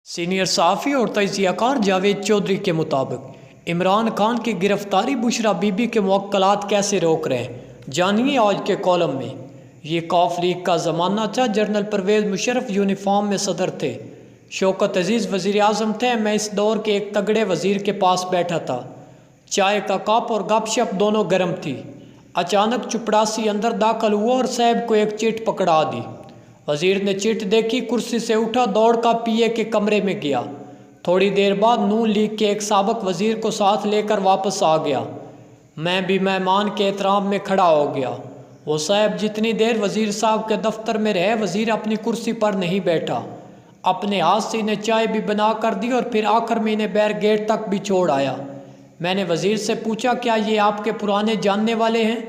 Senior सहाफ़ी और तजियाकार जावेद चौधरी के मुताबिक इमरान खान की गिरफ्तारी बुशरा बीबी के मुवक्कलात कैसे रोक रहे हैं, जानिए आज के कॉलम में। ये कौफ लीग का ज़माना था। जनरल परवेज़ मुशर्रफ यूनिफॉर्म में सदर थे, शौकत अजीज़ वज़ीर आज़म थे। मैं इस दौर के एक तगड़े वज़ीर के पास बैठा था। चाय का कप और गपशप दोनों गर्म थी। अचानक चपड़ासी अंदर दाखिल हुआ और साहब को एक चिट पकड़ा दी। वज़ीर ने चिट देखी, कुर्सी से उठा, दौड़ का पीए के कमरे में गया। थोड़ी देर बाद नून लीग के एक साबक वज़ीर को साथ लेकर वापस आ गया। मैं भी मेहमान के एहतराम में खड़ा हो गया। वो साहब जितनी देर वज़ीर साहब के दफ्तर में रहे, वज़ीर अपनी कुर्सी पर नहीं बैठा। अपने हाथ से इन्हें चाय भी बना कर दी और फिर आखिर में इन्हें बैर गेट तक भी छोड़ आया। मैंने वज़ीर से पूछा, क्या ये आपके पुराने जानने वाले हैं?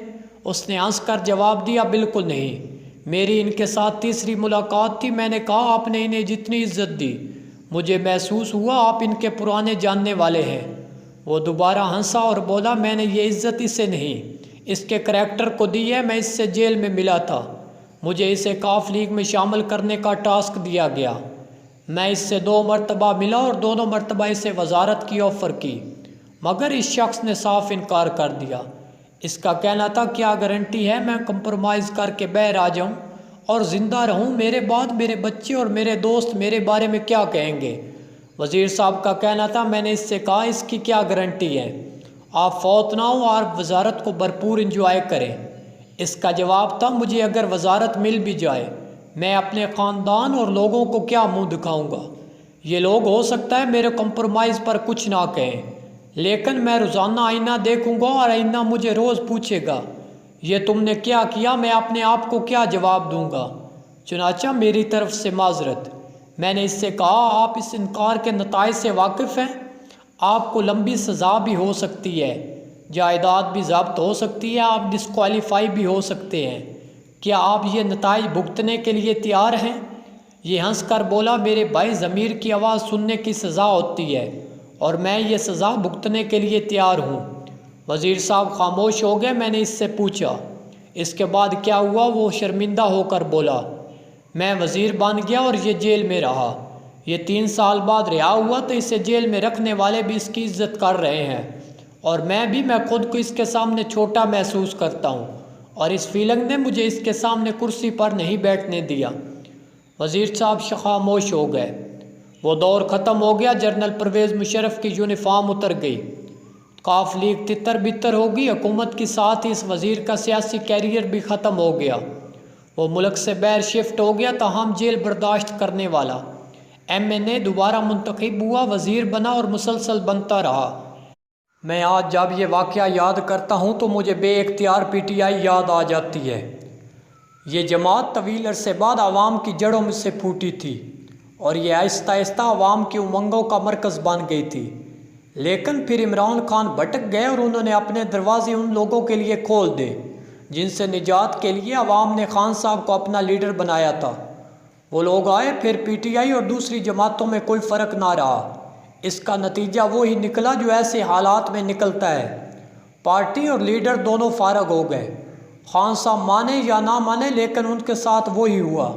उसने हंस कर जवाब दिया, बिल्कुल नहीं, मेरी इनके साथ तीसरी मुलाकात थी। मैंने कहा, आपने इन्हें जितनी इज्जत दी, मुझे महसूस हुआ आप इनके पुराने जानने वाले हैं। वो दोबारा हंसा और बोला, मैंने ये इज्जत इसे नहीं, इसके करैक्टर को दी है। मैं इससे जेल में मिला था, मुझे इसे कौफ लीग में शामिल करने का टास्क दिया गया। मैं इससे 2 मरतबा मिला और दोनों मरतबा इसे वजारत की ऑफ़र की, मगर इस शख्स ने साफ इनकार कर दिया। इसका कहना था, क्या गारंटी है मैं कंप्रोमाइज़ करके बाहर आ जाऊं और ज़िंदा रहूं? मेरे बाद मेरे बच्चे और मेरे दोस्त मेरे बारे में क्या कहेंगे? वज़ीर साहब का कहना था, मैंने इससे कहा, इसकी क्या गारंटी है? आप फौत ना हो और वजारत को भरपूर इंजॉय करें। इसका जवाब था, मुझे अगर वजारत मिल भी जाए, मैं अपने ख़ानदान और लोगों को क्या मुँह दिखाऊँगा? ये लोग हो सकता है मेरे कंप्रोमाइज़ पर कुछ ना कहें, लेकिन मैं रोज़ाना आईना देखूंगा और आईना मुझे रोज़ पूछेगा, ये तुमने क्या किया? मैं अपने आप को क्या जवाब दूंगा? चुनाचा मेरी तरफ से माजरत। मैंने इससे कहा, आप इस इनकार के नताइज से वाकिफ़ हैं? आपको लंबी सज़ा भी हो सकती है, जायदाद भी ज़ब्त हो सकती है, आप डिस्क्वालीफाई भी हो सकते हैं। क्या आप ये नताइज भुगतने के लिए तैयार हैं? ये हंस कर बोला, मेरे भाई, ज़मीर की आवाज़ सुनने की सज़ा होती है और मैं ये सज़ा भुगतने के लिए तैयार हूँ। वज़ीर साहब खामोश हो गए। मैंने इससे पूछा, इसके बाद क्या हुआ? वो शर्मिंदा होकर बोला, मैं वज़ीर बन गया और ये जेल में रहा। ये 3 साल बाद रिहा हुआ तो इसे जेल में रखने वाले भी इसकी इज्जत कर रहे हैं और मैं खुद को इसके सामने छोटा महसूस करता हूँ और इस फीलिंग ने मुझे इसके सामने कुर्सी पर नहीं बैठने दिया। वज़ीर साहब खामोश हो गए। वो दौर ख़त्म हो गया। जनरल परवेज़ मुशर्रफ की यूनिफॉर्म उतर गई। कौफ लीग तितर बितर होगी। हुकूमत के साथ ही इस वज़ीर का सियासी कैरियर भी ख़त्म हो गया। वो मुल्क से बाहर शिफ्ट हो गया, ताहम जेल बर्दाश्त करने वाला। MNA दोबारा मुंतखब हुआ, वज़ीर बना और मुसलसल बनता रहा। मैं आज जब ये वाक़या याद करता हूँ तो मुझे बेइख्तियार PTI याद आ जाती है। ये जमात तवील अरसे बाद आवाम की जड़ों में से फूटी थी और ये आहिस्ता आहिस्ता आवाम की उमंगों का मरकज़ बन गई थी। लेकिन फिर इमरान खान भटक गए और उन्होंने अपने दरवाजे उन लोगों के लिए खोल दे जिनसे निजात के लिए आवाम ने खान साहब को अपना लीडर बनाया था। वो लोग आए, फिर PTI और दूसरी जमातों में कोई फ़र्क ना रहा। इसका नतीजा वो ही निकला जो ऐसे हालात में निकलता है। पार्टी और लीडर दोनों फारग हो गए। खान साहब माने या ना माने, लेकिन उनके साथ वो ही हुआ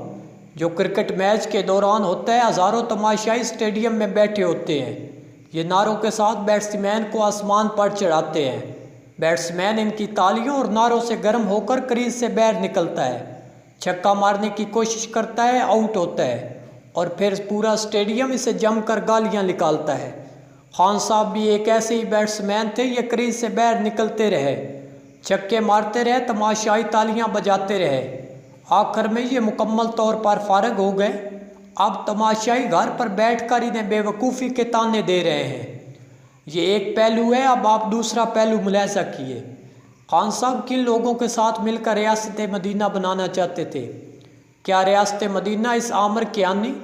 जो क्रिकेट मैच के दौरान होता है। हज़ारों तमाशाई स्टेडियम में बैठे होते हैं। ये नारों के साथ बैट्समैन को आसमान पर चढ़ाते हैं। बैट्समैन इनकी तालियों और नारों से गर्म होकर क्रीज से बाहर निकलता है, छक्का मारने की कोशिश करता है, आउट होता है और फिर पूरा स्टेडियम इसे जमकर गालियां निकालता है। खान साहब भी एक ऐसे ही बैट्समैन थे। ये क्रीज से बाहर निकलते रहे, छक्के मारते रहे, तमाशाई तालियां बजाते रहे। आखिर में ये मुकम्मल तौर पर फारग हो गए। अब तमाशाई घर पर बैठकर इन्हें बेवकूफ़ी के ताने दे रहे हैं। ये एक पहलू है। अब आप दूसरा पहलू मुलाहिज़ा किए। खान साहब किन लोगों के साथ मिलकर रियासत मदीना बनाना चाहते थे? क्या रियासत मदीना इस आमिर कियानी,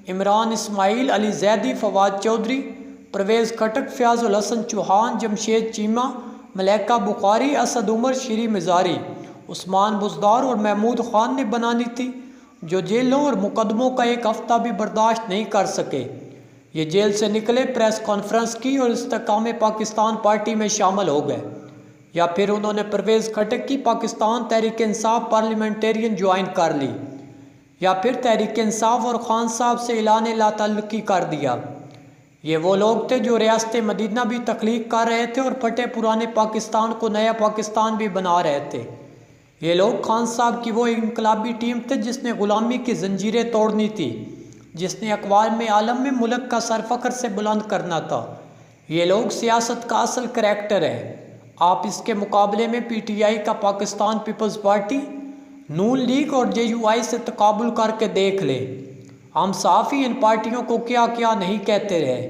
इमरान इस्माइल, अली जैदी, फवाद चौधरी, परवेज़ खटक, फ़याज़ुल हसन चौहान, जमशेद चीमा, मलैका बुखारी, असद उमर, श्री मिज़ारी, उस्मान बुज़दार और महमूद ख़ान ने बनानी थी, जो जेलों और मुकदमों का एक हफ़्ता भी बर्दाश्त नहीं कर सके? ये जेल से निकले, प्रेस कॉन्फ्रेंस की और इस्तेकाम पाकिस्तान पार्टी में शामिल हो गए, या फिर उन्होंने परवेज़ खटक की पाकिस्तान तहरीक इंसाफ पार्लियामेंटेरियन ज्वाइन कर ली। या फिर तहरीक इंसाफ और खान साहब से ऐलान लाताल्लुकी कर दिया। ये वो लोग थे जो रियासत मदीना भी तख्लीक कर रहे थे और फटे पुराने पाकिस्तान को नया पाकिस्तान भी बना रहे थे। ये लोग खान साहब की वो इनकलाबी टीम थे जिसने ग़ुलामी की जंजीरें तोड़नी थी, जिसने अक़वाम आलम में मुल्क का सर फ़ख्र से बुलंद करना था। ये लोग सियासत का असल करैक्टर है। आप इसके मुकाबले में PTI का पाकिस्तान पीपल्स पार्टी, नून लीग और JUI से तकाबुल करके देख लें। हम साफ ही इन पार्टियों को क्या क्या नहीं कहते रहे,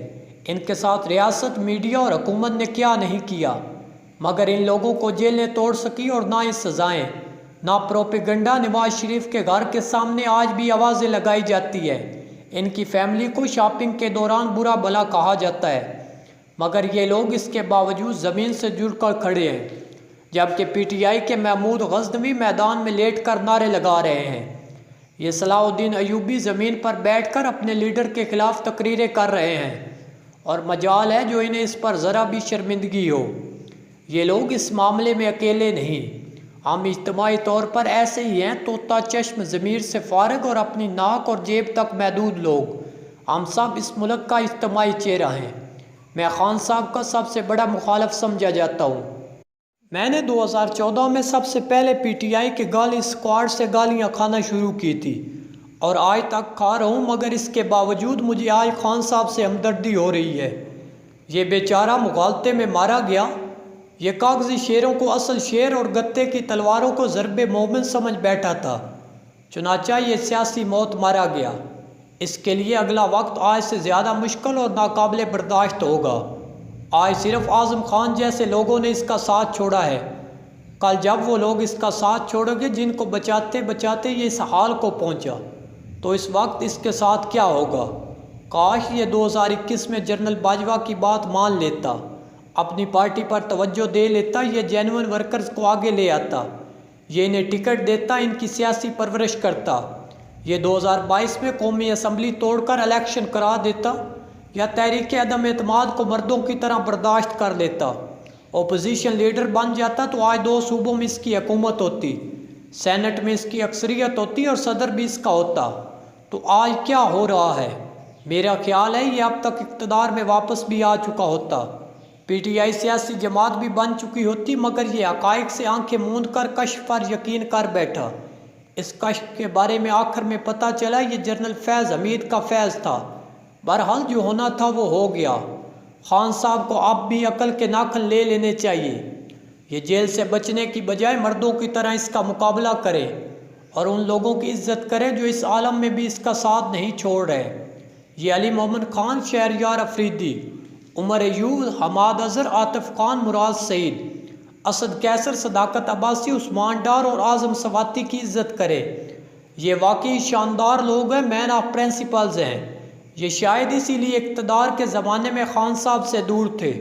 इनके साथ रियासत, मीडिया और हुकूमत ने क्या नहीं किया, मगर इन लोगों को जेलें तोड़ सकी और ना इस सज़ाएँ, ना प्रोपेगंडा। नवाज शरीफ के घर के सामने आज भी आवाज़ें लगाई जाती है। इनकी फैमिली को शॉपिंग के दौरान बुरा भला कहा जाता है, मगर ये लोग इसके बावजूद ज़मीन से जुड़कर खड़े हैं, जबकि PTI के महमूद गज़नवी मैदान में लेट कर नारे लगा रहे हैं। ये सलाहुद्दीन अयूबी ज़मीन पर बैठकर अपने लीडर के ख़िलाफ़ तकरीरें कर रहे हैं, और मजाल है जो इन्हें इस पर ज़रा भी शर्मिंदगी हो। ये लोग इस मामले में अकेले नहीं, हम इज्तिमाई तौर पर ऐसे ही हैं, तोता चश्म, ज़मीर से फारग और अपनी नाक और जेब तक महदूद लोग। हम सब इस मुल्क का इज्तिमाई चेहरा हैं। मैं खान साहब का सबसे बड़ा मुखालफ समझा जाता हूँ। मैंने 2014 में सबसे पहले PTI के गाली स्क्वाड से गालियाँ खाना शुरू की थी और आज तक खा रहा हूँ, मगर इसके बावजूद मुझे आज खान साहब से हमदर्दी हो रही है। ये बेचारा मुगालते में मारा गया। ये कागजी शेरों को असल शेर और गत्ते की तलवारों को ज़रबे मोमिन समझ बैठा था, चुनाचा ये सियासी मौत मारा गया। इसके लिए अगला वक्त आज से ज़्यादा मुश्किल और नाकाबिले बर्दाश्त होगा। आज सिर्फ आज़म खान जैसे लोगों ने इसका साथ छोड़ा है। कल जब वो लोग इसका साथ छोड़ोगे जिनको बचाते बचाते ये इस हाल को पहुंचा, तो इस वक्त इसके साथ क्या होगा। काश ये 2021 में जनरल बाजवा की बात मान लेता, अपनी पार्टी पर तवज्जो दे लेता, ये जेन्युइन वर्कर्स को आगे ले आता, ये इन्हें टिकट देता, इनकी सियासी परवरिश करता, ये 2022 में कौमी असम्बली तोड़कर इलेक्शन करा देता, या तहरीक अदम एतमाद को मर्दों की तरह बर्दाश्त कर लेता, ओपोजिशन लीडर बन जाता, तो आज 2 सूबों में इसकी हुकूमत होती, सेनेट में इसकी अक्सरियत होती और सदर भी इसका होता। तो आज क्या हो रहा है? मेरा ख्याल है ये अब तक इक़्तिदार में वापस भी आ चुका होता, PTI सियासी जमात भी बन चुकी होती, मगर ये हक़ाइक़ से आंखें मूंद कर कश्फ पर यकीन कर बैठा। इस कश्फ के बारे में आखिर में पता चला ये जनरल फैज़ हमीद का फैज़ था। बहरहाल जो होना था वो हो गया। खान साहब को अब भी अकल के नाखन ले लेने चाहिए। ये जेल से बचने की बजाय मर्दों की तरह इसका मुकाबला करे और उन लोगों की इज्जत करे जो इस आलम में भी इसका साथ नहीं छोड़ रहे। ये अली मोहम्मद खान, शहरयार अफरीदी, उमर अयूब, हमाद अज़हर, आतिफ खान, मुराद सईद, असद कैसर, सदाकत अब्बासी, उस्मान डार और आज़म सवाती की इज्जत करे। ये वाकई शानदार लोग हैं, मैन ऑफ प्रिंसिपल्स हैं। ये शायद इसीलिए इक़्तिदार के ज़माने में खान साहब से दूर थे,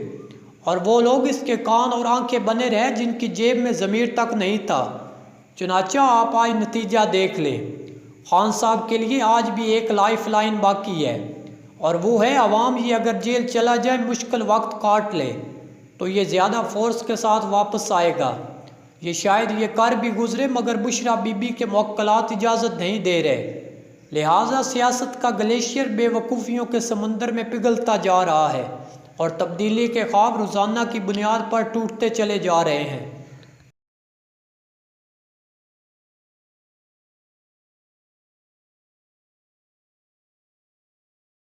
और वो लोग इसके कान और आंखें बने रहे जिनकी जेब में ज़मीर तक नहीं था। चुनाचा आप आज नतीजा देख लें। खान साहब के लिए आज भी एक लाइफ लाइन बाकी है, और वो है अवाम। ये अगर जेल चला जाए, मुश्किल वक्त काट ले, तो ये ज़्यादा फोर्स के साथ वापस आएगा। ये शायद ये कर भी गुजरे, मगर बुशरा बीबी के मुवक्किलात इजाज़त नहीं दे रहे। लिहाजा सियासत का ग्लेशियर बेवकूफ़ियों के समंदर में पिघलता जा रहा है, और तब्दीली के ख्वाब रोज़ाना की बुनियाद पर टूटते चले जा रहे हैं।